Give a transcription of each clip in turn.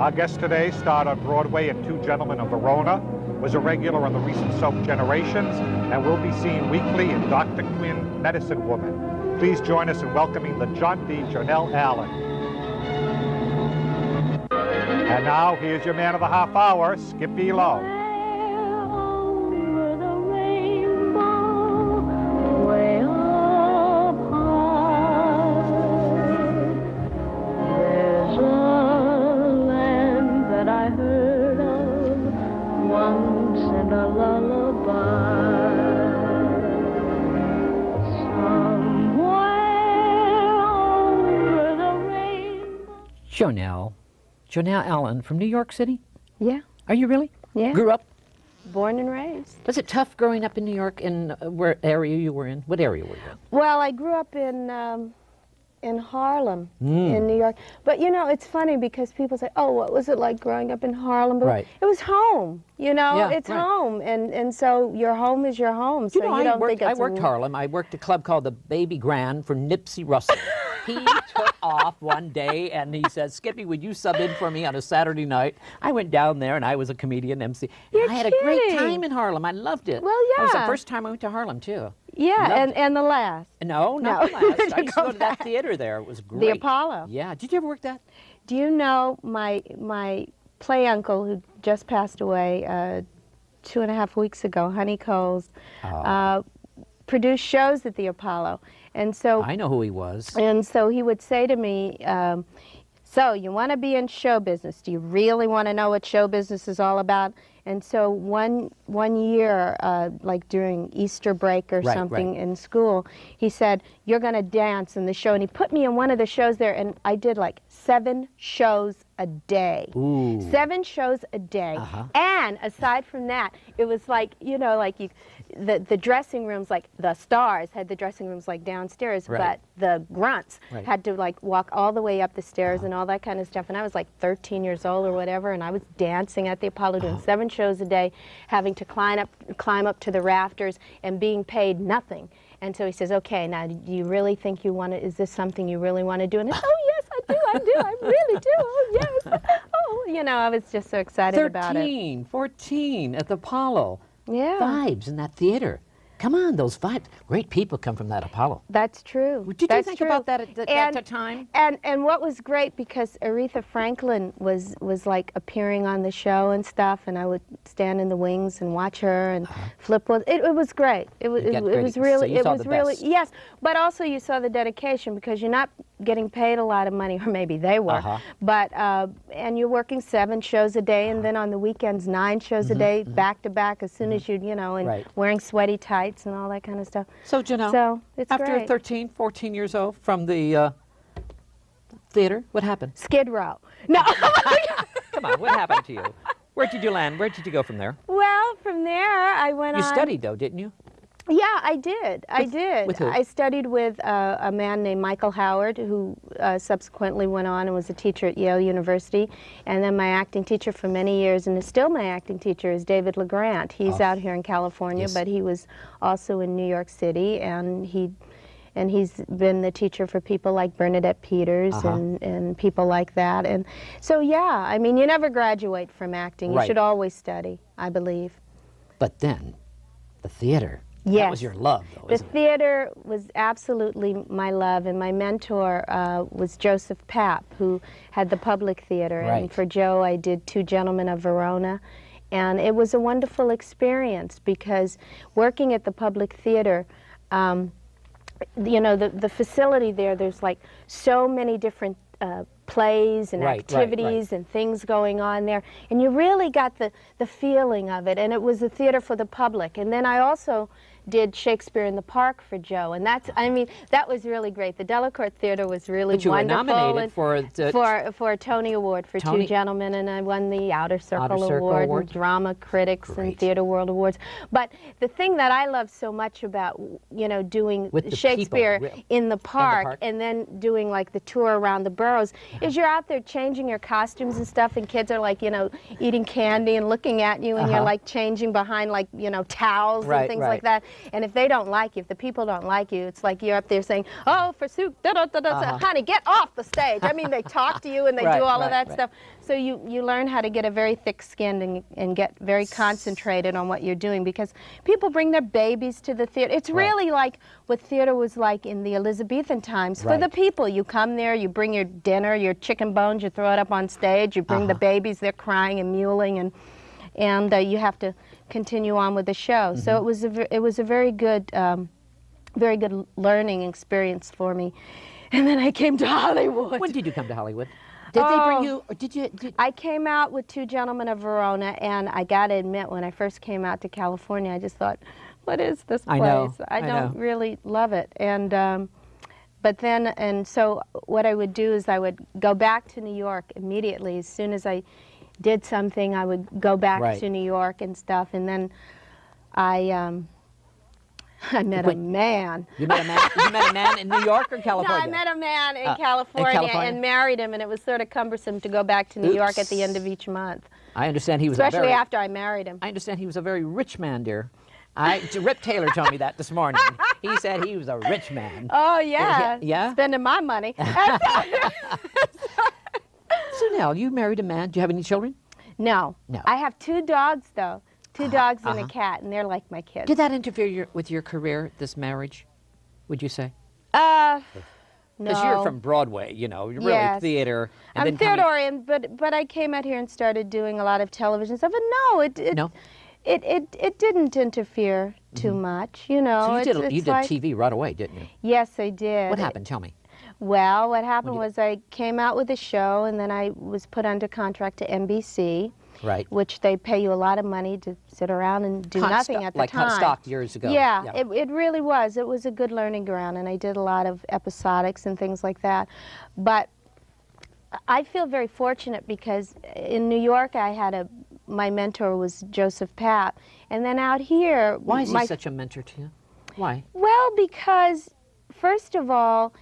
Our guest today starred on Broadway and Two Gentlemen of Verona, was a regular on the recent soap Generations, and will be seen weekly in Dr. Quinn, Medicine Woman. Please join us in welcoming the jaunty Jonelle Allen. And now, here's your man of the half hour, Skippy Lowe. Jonelle Allen from New York City? Yeah. Are you really? Yeah. Grew up? Born and raised. Was it tough growing up in New York? In where area you were in? What area were you in? Well, I grew up in Harlem, in New York. But you know, it's funny because people say, "Oh, what was it like growing up in Harlem?" But right. It was home. You know, yeah, it's right. home, and so your home is your home. So you don't think it's I worked Harlem. I worked a club called the Baby Grand for Nipsey Russell. He took off one day and he said, "Skippy, would you sub in for me on a Saturday night?" I went down there and I was a comedian, MC. You're I had a great time in Harlem. I loved it. Well, yeah. That was the first time I went to Harlem, too. Yeah, and the last. No, not the last. I used to go to that theater there. It was great. The Apollo. Yeah. Did you ever work that? Do you know my play uncle who just passed away 2.5 weeks ago, Honey Coles, produced shows at the Apollo. And so I know who he was. And so he would say to me, so you want to be in show business? Do you really want to know what show business is all about? And so one year, like during Easter break or something in school, he said, "You're going to dance in the show." And he put me in one of the shows there, and I did like 7 shows a day. Ooh. 7 shows a day. And aside from that, it was like, you know, like the dressing rooms, like the stars had the dressing rooms like downstairs, but the grunts had to like walk all the way up the stairs and all that kind of stuff. And I was like 13 years old or whatever, and I was dancing at the Apollo doing 7 shows a day, having to climb up to the rafters and being paid nothing. And so he says, "Okay, now do you really think you want to, is this something you really want to do?" And I said, "Oh yes, I do, I really do, oh yes." Oh, you know, I was just so excited about it. 13, 14 at the Apollo. Yeah. Vibes in that theater. Come on, those vibes. Great people come from that Apollo. That's true. Did you think about that at that time? And what was great, because Aretha Franklin was like appearing on the show and stuff, and I would stand in the wings and watch her and flip with it was great. It was really yes. But also you saw the dedication, because you're not getting paid a lot of money, or maybe they were. But and you're working 7 shows a day, and then on the weekends 9 shows a day, back to back, as soon as you know, and wearing sweaty tights and all that kind of stuff. So, Jonelle, so it's after great. 13, 14 years old from the theater, what happened? Skid Row. No. Come on, what happened to you? Where did you land? Where did you go from there? Well, from there I went on. You studied, though, didn't you? Yeah, I did. I did. With who? I studied with a man named Michael Howard, who subsequently went on and was a teacher at Yale University. And then my acting teacher for many years, and is still my acting teacher, is David LeGrant. He's out here in California, but he was also in New York City, and he's been the teacher for people like Bernadette Peters and people like that. And so, yeah, I mean, you never graduate from acting. You should always study, I believe. But then, the theater. Yes. That was your love, though, isn't it? The theater was absolutely my love, and my mentor was Joseph Papp, who had the Public Theater. And for Joe, I did Two Gentlemen of Verona. And it was a wonderful experience, because working at the Public Theater, you know, the facility there's like so many different plays and activities and things going on there, and you really got the feeling of it, and it was a theater for the public. And then I also did Shakespeare in the Park for Joe, and that's, I mean, that was really great. The Delacorte Theater was really wonderful. But you were nominated for a Tony Award for Two Gentlemen, and I won the Outer Circle Award, and Drama Critics and Theater World Awards. But the thing that I love so much about, you know, doing Shakespeare in the park and then doing like the tour around the boroughs is you're out there changing your costumes and stuff, and kids are like, you know, eating candy and looking at you, and you're like changing behind like, you know, towels and things like that. And if they don't like you, if the people don't like you, it's like you're up there saying, oh, for soup, honey, get off the stage. I mean, they talk to you and they do all of that stuff. So you learn how to get a very thick-skinned and get very concentrated on what you're doing, because people bring their babies to the theater. It's really like what theater was like in the Elizabethan times for the people. You come there, you bring your dinner, your chicken bones, you throw it up on stage, you bring the babies, they're crying and mewling, and you have to continue on with the show. So it was a very good learning experience for me. And then I came to Hollywood. When did you come to Hollywood? Did they bring you, or did you? I came out with Two Gentlemen of Verona, and I got to admit, when I first came out to California, I just thought, what is this place? I don't really love it. And but then, and so what I would do is I would go back to New York immediately. As soon as I did something, I would go back to New York and stuff. And then I met a man. You met a man? You met a man in New York or California? No, I met a man in California and married him, and it was sort of cumbersome to go back to New York at the end of each month. I understand he was especially after I married him. I understand he was a very rich man, dear. Rip Taylor told me that this morning. He said he was a rich man. Oh, yeah. Yeah? Spending my money. So now, you married a man. Do you have any children? No. I have 2 dogs, though. 2 dogs and a cat, and they're like my kids. Did that interfere with your career, this marriage, would you say? No. Because you're from Broadway, you know, you're really theater. And I'm theater-oriented, but I came out here and started doing a lot of television stuff. And it didn't interfere too much, you know. So you did TV right away, didn't you? Yes, I did. What happened? Tell me. Well, what happened was I came out with a show, and then I was put under contract to NBC. Right. Which they pay you a lot of money to sit around and do nothing at the time. Like stock years ago. Yeah, it really was. It was a good learning ground, and I did a lot of episodics and things like that. But I feel very fortunate because in New York I had my mentor was Joseph Papp, and then out here... Why is he such a mentor to you? Why? Well, because first of all,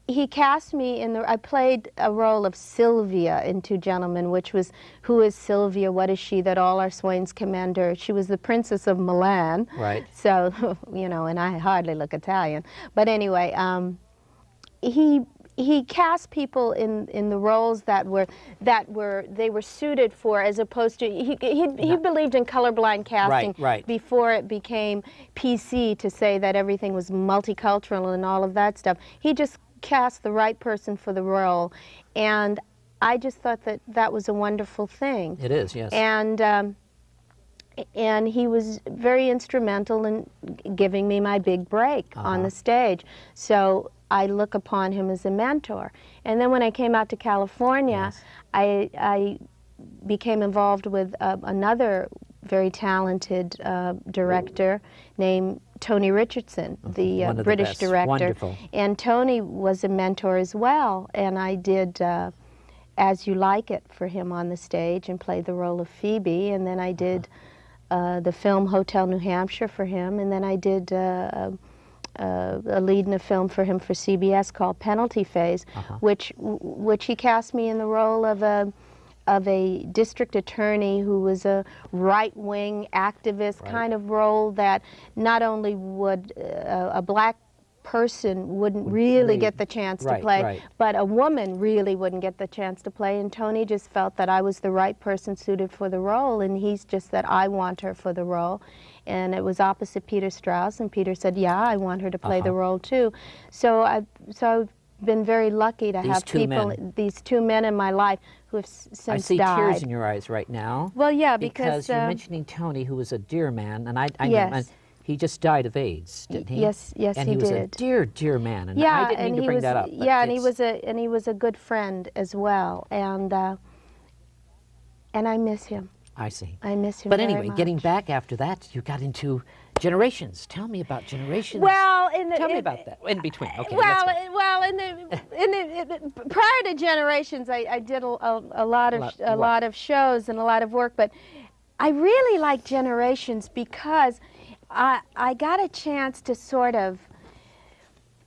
he cast me I played a role of Sylvia in Two Gentlemen, which was, who is Sylvia, what is she, that all our swains commend her. She was the Princess of Milan. Right. So, you know, and I hardly look Italian. But anyway, he cast people in the roles that they were suited for, as opposed to, he believed in colorblind casting before it became PC to say that everything was multicultural and all of that stuff. He just cast the right person for the role, and I just thought that was a wonderful thing. It is, yes. And he was very instrumental in giving me my big break on the stage. So I look upon him as a mentor. And then when I came out to California, I became involved with another very talented director named Tony Richardson, the British director. Wonderful. And Tony was a mentor as well, and I did As You Like It for him on the stage and played the role of Phoebe, and then I did the film Hotel New Hampshire for him, and then I did a lead in a film for him for CBS called Penalty Phase, which he cast me in the role of a district attorney who was a right-wing activist kind of role that not only would a black person wouldn't really get the chance to play, but a woman really wouldn't get the chance to play, and Tony just felt that I was the right person suited for the role, and he's just that I want her for the role. And it was opposite Peter Strauss, and Peter said, yeah, I want her to play the role too. So I've been very lucky to have these two men in my life who have since died. I see tears in your eyes right now. Well, yeah, because you're mentioning Tony, who was a dear man, and I know he just died of AIDS, didn't he? Yes, he did. And he was a dear, dear man, and I didn't mean to bring that up. Yeah, and he was a good friend as well, and I miss him. I see. I miss him. But very anyway, much. getting back after that, you got into Generations. Tell me about Generations. Well, tell me about that. In between, okay. Well, prior to Generations, I did a lot of shows and a lot of work. But I really like Generations because I got a chance to sort of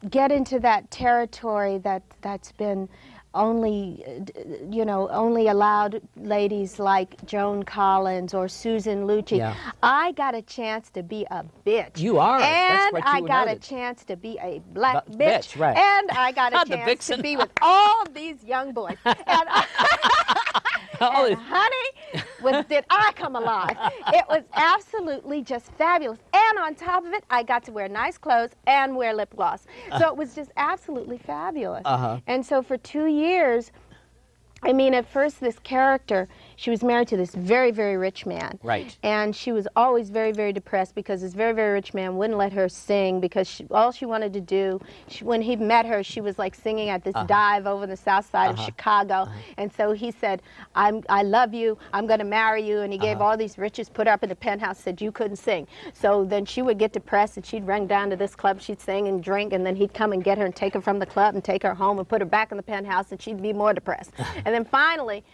get into that territory that's been only, only allowed ladies like Joan Collins or Susan Lucci. Yeah. I got a chance to be a bitch. You are. And That's what I you got noted. a chance to be a black Bitch, right. And I got a The chance vixen. to be with all these young boys. And, and honey, did I come alive. It was absolutely just fabulous. And on top of it, I got to wear nice clothes and wear lip gloss. So it was just absolutely fabulous. And so for 2 years, I mean, at first this character, she was married to this very, very rich man. Right. And she was always very, very depressed because this very, very rich man wouldn't let her sing because all she wanted to do, when he met her, she was like singing at this dive over the south side of Chicago. And so he said, I love you, I'm going to marry you. And he gave all these riches, put her up in the penthouse, said you couldn't sing. So then she would get depressed and she'd run down to this club, she'd sing and drink, and then he'd come and get her and take her from the club and take her home and put her back in the penthouse, and she'd be more depressed. And then finally,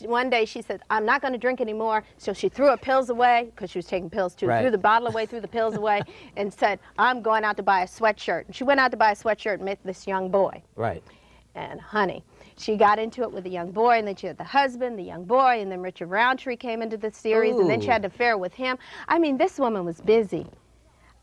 one day she said, I'm not going to drink anymore. So she threw her pills away, because she was taking pills too, threw the bottle away, threw the pills away, and said, I'm going out to buy a sweatshirt. And she went out to buy a sweatshirt and met this young boy. Right. And honey, she got into it with the young boy, and then she had the husband, the young boy, and then Richard Roundtree came into the series, and then she had an affair with him. I mean, this woman was busy.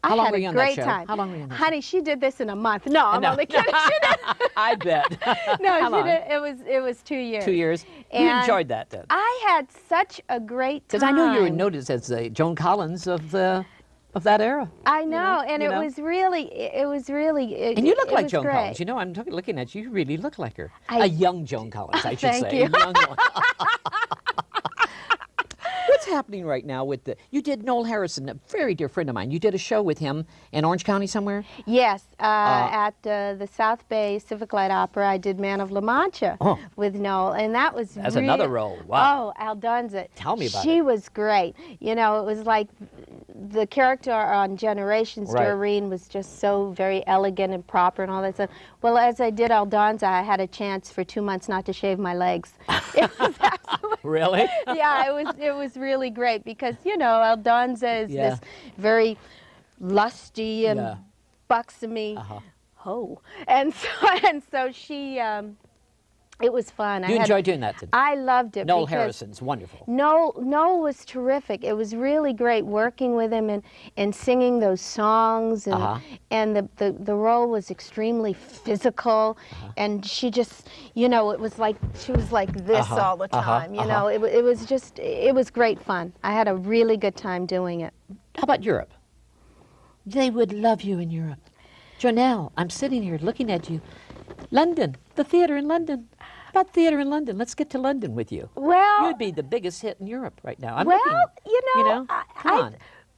How long had were a you on great that show? time. How long were you on that Honey, she did this in a month. No, I'm No. only kidding. She did. I bet. No, How long? she did. It was 2 years. 2 years. You And enjoyed that then? I had such a great time. Because I know you were noticed as the Joan Collins of that era. I know, and you it know? was really. And you look like Joan great. Collins. You know, I'm looking at you. You really look like her. I- A young Joan Collins, I should Thank say. you. A young one. What's happening right now with you did Noel Harrison, a very dear friend of mine. You did a show with him in Orange County somewhere? Yes, at the South Bay Civic Light Opera, I did Man of La Mancha with Noel, and that was That's another role. Wow. Oh, Aldonza. Tell me about She it. was great. You know, it was like the character on Generations, Right. Doreen, was just so very elegant and proper and all that stuff. Well, as I did Aldonza, I had a chance for 2 months not to shave my legs. It was absolutely Really? yeah, it was really great because, you know, Aldonza is Yeah. this very lusty and Yeah. buxomy hoe. And so she, it was fun. You enjoyed doing that, didn't you? I loved it. Noel because Harrison's wonderful. Noel was terrific. It was really great working with him and singing those songs, and the role was extremely physical, and she just, you know, it was like she was like this all the time. You know, it was great fun. I had a really good time doing it. How about Europe? They would love you in Europe. Jonelle, I'm sitting here looking at you. London, the theater in London. How about theater in London? Let's get to London with you. Well, You'd be the biggest hit in Europe right now. I'm well, looking, come on.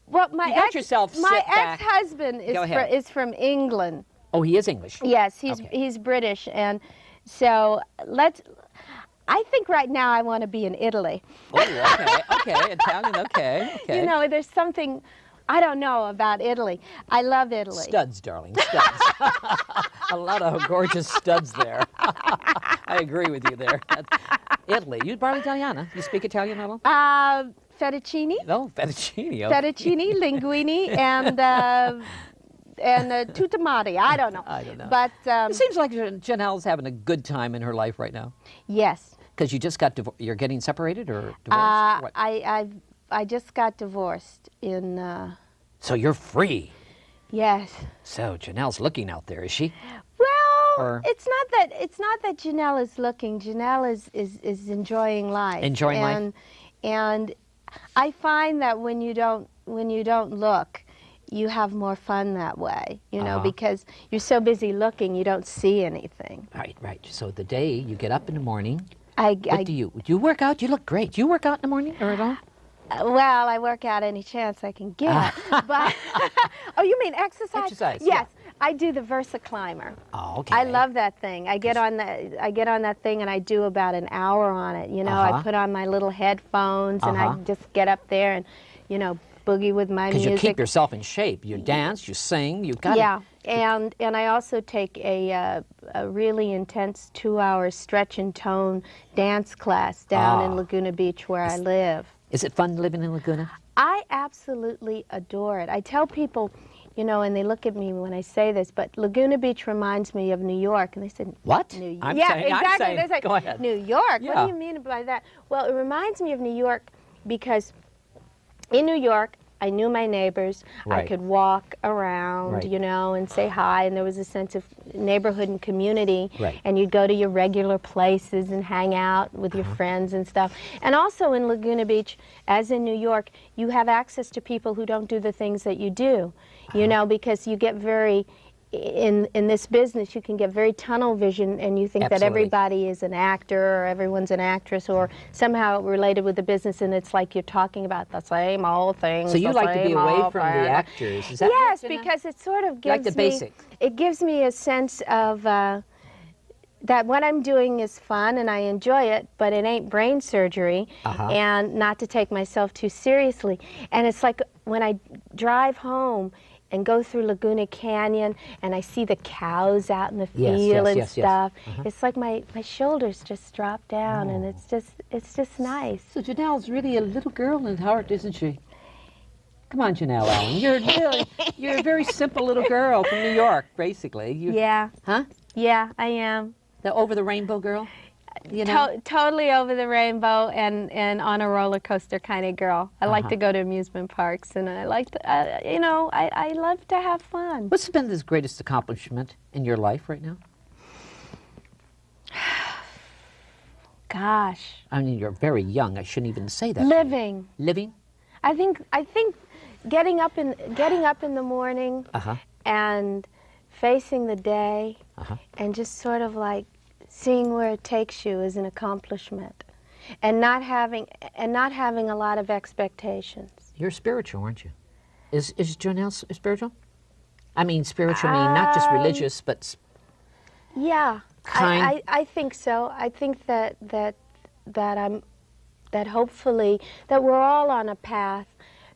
Well, You got yourself my sit back. ex-husband Go ahead. is from England. Oh, he is English. Yes, Okay. he's British, and so I think right now I want to be in Italy. Oh, okay, Italian, okay. You know, there's something I don't know about Italy. I love Italy. Studs, darling, studs. A lot of gorgeous studs there. I agree with you there. Italy. You borrow Italiana? You speak Italian at all? Fettuccine. No, fettuccine. Okay. Fettuccine, linguine, and tutamati. I don't know. I don't know. But It seems like Jonelle's having a good time in her life right now. yes. Because you just got you're getting separated or divorced? What? I just got divorced in. So you're free. Yes. So Jonelle's looking out there, is she? Well, Or- it's not that Jonelle is looking. Jonelle is enjoying life. Enjoying life. And I find that when you don't look, you have more fun that way. You know, because you're so busy looking, you don't see anything. Right. So the day you get up in the morning, Do you work out? You look great. Do you work out in the morning or at all? Well, I work out any chance I can get. But oh, you mean exercise? Exercise, Yes, I do the Versa Climber. Oh, okay. I love that thing. I get on that thing and I do about an hour on it. You know, I put on my little headphones and I just get up there and, you know, boogie with my music. Because you keep yourself in shape. You dance, you sing, you got Yeah, and I also take a really intense 2-hour stretch and tone dance class down in Laguna Beach where I live. Is it fun living in Laguna? I absolutely adore it. I tell people, you know, and they look at me when I say this, but Laguna Beach reminds me of New York. And they said, what? Yeah, exactly. They said, go ahead. New York? Yeah. What do you mean by that? Well, it reminds me of New York because in New York, I knew my neighbors. Right. I could walk around, Right. you know, and say hi, and there was a sense of neighborhood and community. Right. And you'd go to your regular places and hang out with your friends and stuff. And also in Laguna Beach, as in New York, you have access to people who don't do the things that you do, you know, because you get very, in this business, you can get very tunnel vision, and you think that Absolutely. everybody is an actor or everyone's an actress or somehow related with the business, and it's like you're talking about the same old thing. So you like to be away from the actors? Is that Yes, what, Jonelle? because it sort of gives like the me basics. it gives me a sense of that what I'm doing is fun and I enjoy it, but it ain't brain surgery, and not to take myself too seriously. And it's like when I drive home and go through Laguna Canyon and I see the cows out in the field and stuff. It's like my shoulders just drop down, and it's just nice. So Jonelle's really a little girl in heart, isn't she? Come on, Jonelle Allen. You're a very simple little girl from New York, basically. Yeah. Huh? Yeah, I am. The over the rainbow girl? You know? Totally over the rainbow and on a roller coaster kind of girl. I like to go to amusement parks, and I like to, you know, I love to have fun. What's been the greatest accomplishment in your life right now? Gosh. I mean, you're very young. I shouldn't even say that. Living. Living? I think getting up in the morning and facing the day and just sort of like seeing where it takes you is an accomplishment, and not having a lot of expectations. You're spiritual, aren't you? Is Jonelle spiritual? I mean, spiritual mean not just religious, but yeah, kind. I think so. I think that hopefully that we're all on a path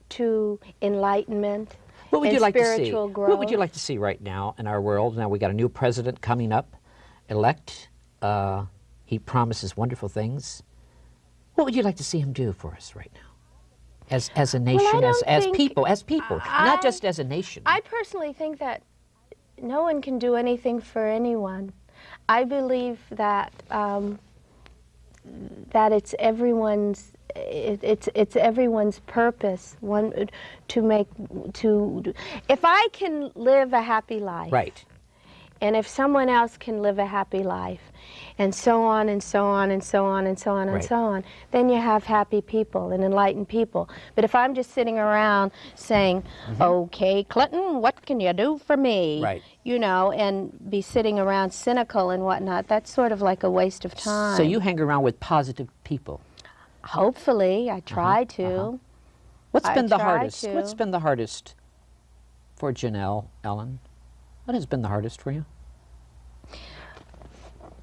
to enlightenment. What would and you like to see? spiritual growth. What would you like to see right now in our world? Now we got a new president coming up, elect. He promises wonderful things. What would you like to see him do for us right now, as a nation, as people, not just as a nation? I personally think that no one can do anything for anyone. I believe that that it's everyone's purpose. If I can live a happy life, right. And if someone else can live a happy life, and so on and so on and so on and so on and so on, then you have happy people and enlightened people. But if I'm just sitting around saying, okay, Clinton, what can you do for me? Right. You know, and be sitting around cynical and whatnot, that's sort of like a waste of time. So you hang around with positive people. Hopefully, I try to. What's been the try hardest? to. What's been the hardest for Jonelle Allen? What has been the hardest for you?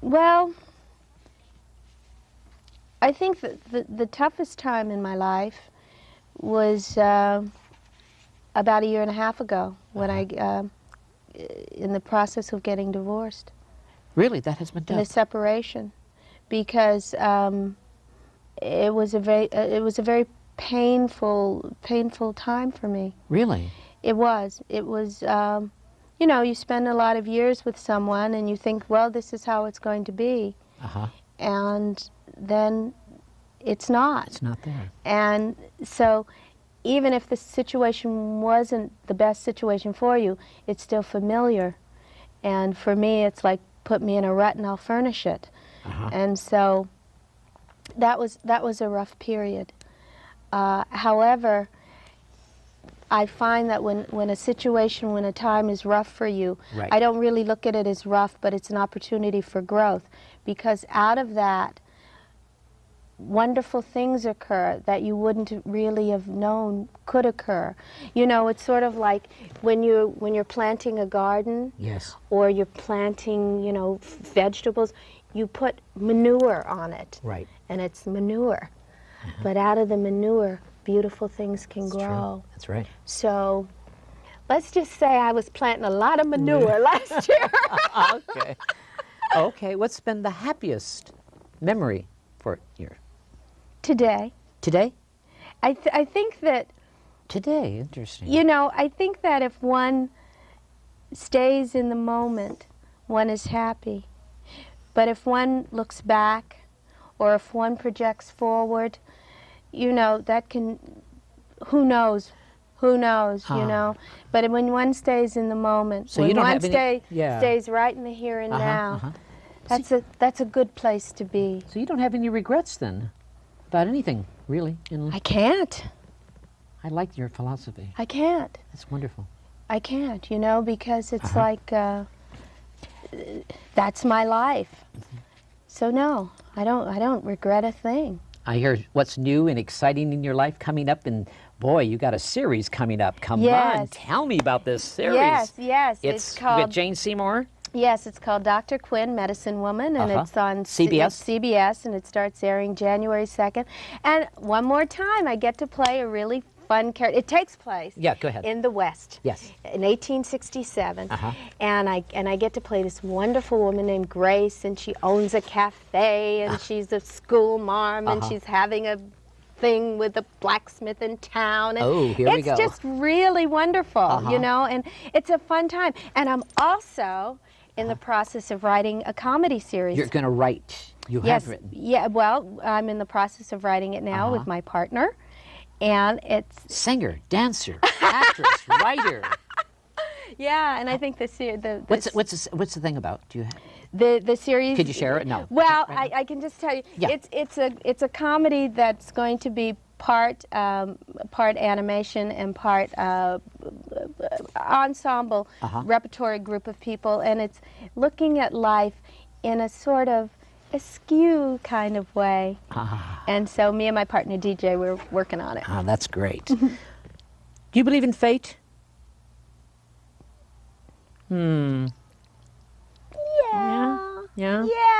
Well, I think that the toughest time in my life was about a year and a half ago when I, in the process of getting divorced. Really, that has been In a tough. separation, because it was a very painful time for me. Really? It was. You know, you spend a lot of years with someone and you think, well, this is how it's going to be. And then it's not. It's not there. And so even if the situation wasn't the best situation for you, it's still familiar. And for me, it's like, put me in a rut and I'll furnish it. And so that was a rough period. However, I find that when a time is rough for you, I don't really look at it as rough, but it's an opportunity for growth, because out of that, wonderful things occur that you wouldn't really have known could occur. You know, it's sort of like when you're planting a garden, or you're planting, you know, vegetables, you put manure on it, and it's manure. But out of the manure, beautiful things can grow. That's right. So let's just say I was planting a lot of manure last year. Okay. Okay, what's been the happiest memory for you? Today. Today? I think that, Today, interesting. you know, I think that if one stays in the moment, one is happy. But if one looks back, or if one projects forward, you know, that can, who knows, you know. But when one stays in the moment, so when you don't one have any, stays right in the here and now, that's a good place to be. So you don't have any regrets then about anything, really? I can't. I like your philosophy. I can't. That's wonderful. I can't, you know, because it's like, that's my life. So no, I don't regret a thing. I hear what's new and exciting in your life coming up, and boy, you got a series coming up. Come on, tell me about this series. Yes. It's called, with Jane Seymour? Yes, it's called Dr. Quinn, Medicine Woman, and it's on CBS, and it starts airing January 2nd. And one more time, I get to play a really fun character. It takes place go ahead. in the West. Yes. In 1867. And I get to play this wonderful woman named Grace, and she owns a cafe, and she's a school marm, and she's having a thing with a blacksmith in town. And here we go. It's just really wonderful, you know, and it's a fun time. And I'm also in the process of writing a comedy series. You're going to write. You have written. Yeah, well, I'm in the process of writing it now with my partner. And it's singer, dancer, actress, writer. Yeah, and I think what's the thing about? Do you have the series? Could you share it? No. Well, I can just tell you, it's a comedy that's going to be part animation and part ensemble repertory group of people, and it's looking at life in a sort of askew kind of way. And so me and my partner DJ, we're working on it. That's great. Do you believe in fate? Yeah.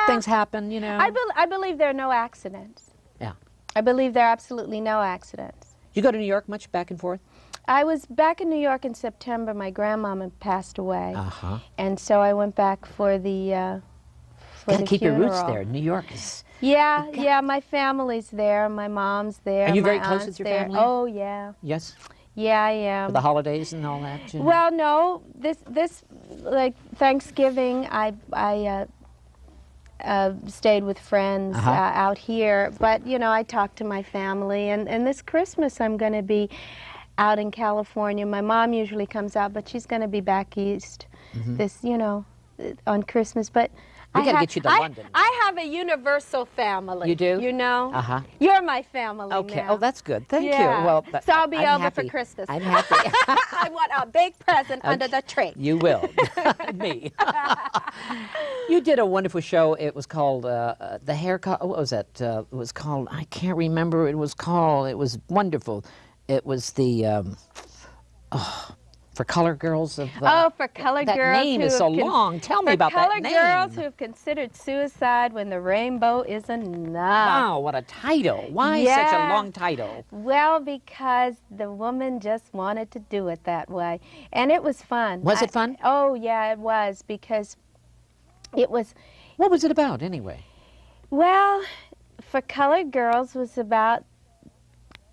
Things happen, you know. I believe there are no accidents. Yeah. I believe there are absolutely no accidents. You go to New York much, back and forth? I was back in New York in September. My grandmama passed away. And so I went back for the Gotta keep your roots there. New York is... Yeah, my family's there. My mom's there. Are you my very close with your family? Oh, yeah. Yes? Yeah, I am. For the holidays and all that? You know? Well, no. This like Thanksgiving, I stayed with friends out here. But, you know, I talked to my family. And this Christmas, I'm going to be out in California. My mom usually comes out, but she's going to be back east you know, on Christmas. But we got to get you to London. I have a universal family. You do? You know? You're my family Okay. now. Oh, that's good. Thank you. Well, so I'll be I'm over happy. for Christmas. I'm happy. I want a big present under the tree. You will. Me. You did a wonderful show. It was called The Haircut. What was that? It was called, I can't remember what it was called. It was wonderful. It was the... for colored girls of for colored girls. That name is so long. Tell me about that name. For colored girls who have considered suicide when the rainbow is enough. Wow, what a title. Why such a long title? Well, because the woman just wanted to do it that way. And it was fun. Was it fun? Oh, yeah, it was, because it was... What was it about, anyway? Well, for colored girls was about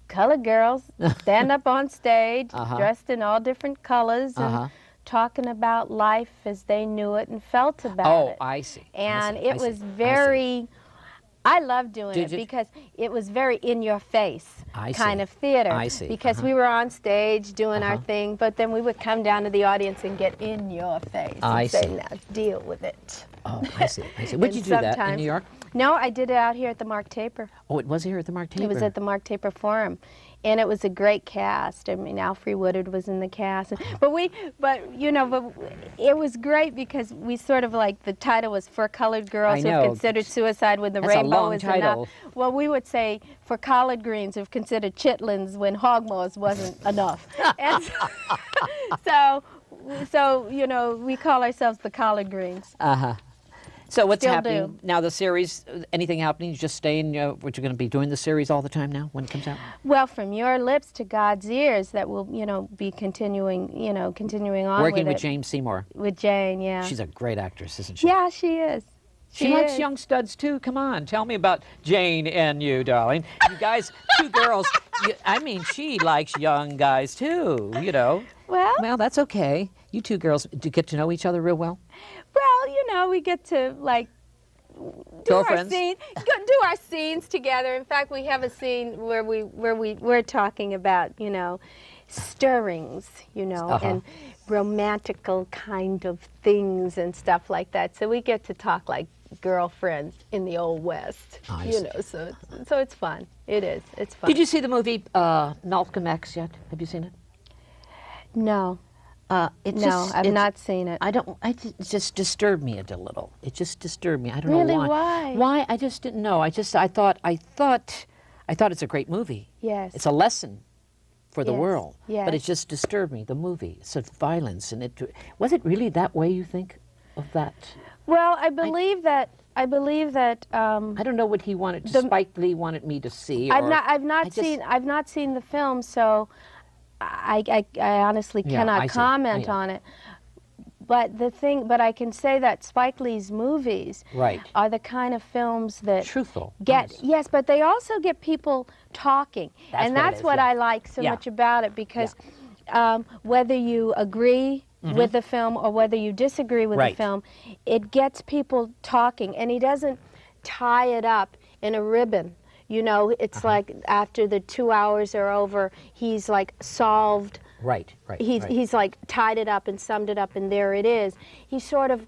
colored girls stand up on stage dressed in all different colors and talking about life as they knew it and felt about it. Oh, I see. And it was very, I loved doing it because it was very in your face kind of theater. I see. Because we were on stage doing our thing, but then we would come down to the audience and get in your face and say, now deal with it. Oh, I see. Would you do that in New York? No, I did it out here at the Mark Taper. Oh, it was here at the Mark Taper? It was at the Mark Taper Forum. And it was a great cast. I mean, Alfre Woodard was in the cast. But it was great because we sort of like, the title was For Colored Girls Who Have Considered Suicide When the Rainbow Is Enough. Well, we would say For Collard Greens Who've Considered chitlins When hogmaws Wasn't Enough. And so, you know, we call ourselves the Collard Greens. So what's happening now? The series, anything happening? You just staying? What you're going to be doing the series all the time now when it comes out? Well, from your lips to God's ears, that will be continuing on. Working with Jane Seymour. With Jane, yeah. She's a great actress, isn't she? Yeah, she is. She likes young studs too. Come on, tell me about Jane and you, darling. You guys, two girls. She likes young guys too. You know. Well, that's okay. You two girls, do you get to know each other real well? Well, you know, we get to like do our scenes together. In fact, we have a scene where we're talking about, you know, stirrings, you know, and romantical kind of things and stuff like that. So we get to talk like girlfriends in the Old West, you know. So it's fun. It is. It's fun. Did you see the movie Malcolm X yet? Have you seen it? No. I've not seen it. It just disturbed me a little. It just disturbed me. I don't really? know why. Why? I just didn't know. I thought it's a great movie. Yes. It's a lesson for the world. Yes. But it just disturbed me. The movie. It's such violence, and was it really that way? You think of that? Well, I believe that. I don't know what he wanted. Spike Lee wanted me to see. I've not seen the film, so I honestly cannot comment on it. But I can say that Spike Lee's movies are the kind of films that truthful. Yes, but they also get people talking, that's what I like so much about it, because whether you agree with the film or whether you disagree with the film, it gets people talking, and he doesn't tie it up in a ribbon. You know, it's like after the 2 hours are over, he's like solved. Right. He's like tied it up and summed it up, and there it is. He sort of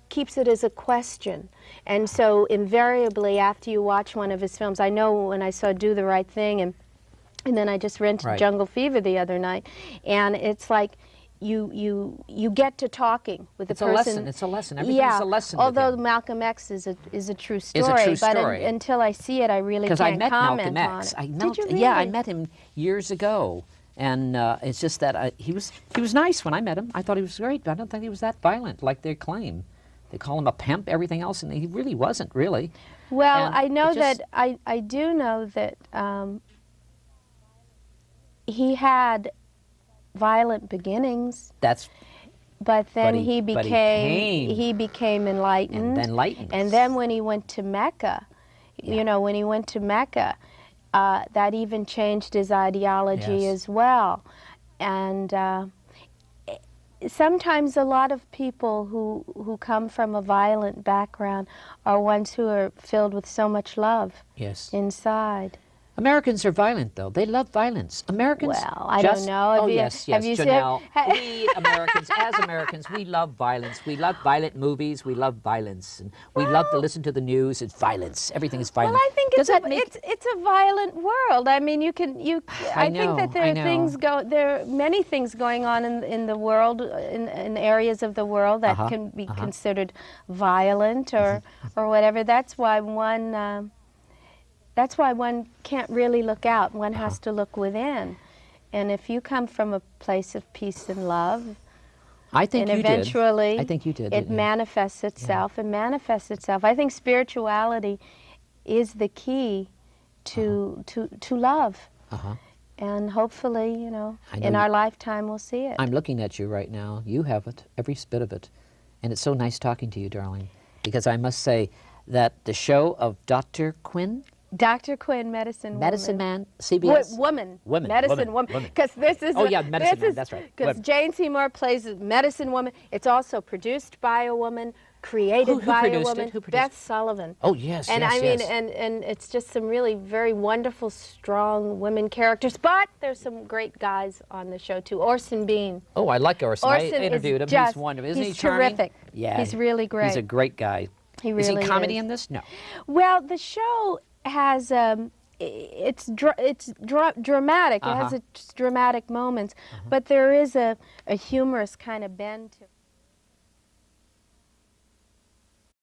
keeps it as a question. And so invariably, after you watch one of his films, I know when I saw Do the Right Thing, and then I just rented Jungle Fever the other night, and it's like you get to talking with the person. It's a lesson. Everything's a lesson. Although Malcolm X is a true story. But until I see it, I really can't comment on it. Because I met Malcolm X. Did you really? Yeah, I met him years ago, and it's just that he was nice when I met him. I thought he was great, but I don't think he was that violent like they claim. They call him a pimp, everything else, and he really wasn't really. Well, I know that I do know that he had violent beginnings. But then he became enlightened. And then when he went to Mecca, you know, that even changed his ideology as well. And sometimes a lot of people who come from a violent background are ones who are filled with so much love inside. Americans are violent, though. They love violence. Americans. Well, I don't know. Yes, Jonelle. We Americans, we love violence. We love violent movies. We love violence, and we love to listen to the news. It's violence. Everything is violent. Well, I think it's a violent world. I mean, I think that there are many things going on in the world, in areas of the world that can be considered violent or whatever. That's why one can't really look out. One has to look within. And if you come from a place of peace and love, eventually it manifests itself and manifests itself. I think spirituality is the key to love. And hopefully, you know, in our lifetime we'll see it. I'm looking at you right now. You have it, every bit of it. And it's so nice talking to you, darling. Because I must say that the show of Dr. Quinn, Medicine Man, CBS. Woman. Medicine Woman. Because this is... Oh, Medicine Man, that's right. Because Jane Seymour plays Medicine Woman. It's also produced by a woman, created by a woman. Beth Sullivan. Oh, yes, and and it's just some really very wonderful, strong women characters. But there's some great guys on the show, too. Orson Bean. Oh, I like Orson. I interviewed him. He's wonderful. Isn't he charming? He's terrific. Yeah. He's really great. He's a great guy. He really is. Is he comedy in this? No. Well, the show has it's dramatic. It has its dramatic moments, but there is a humorous kind of bend to it.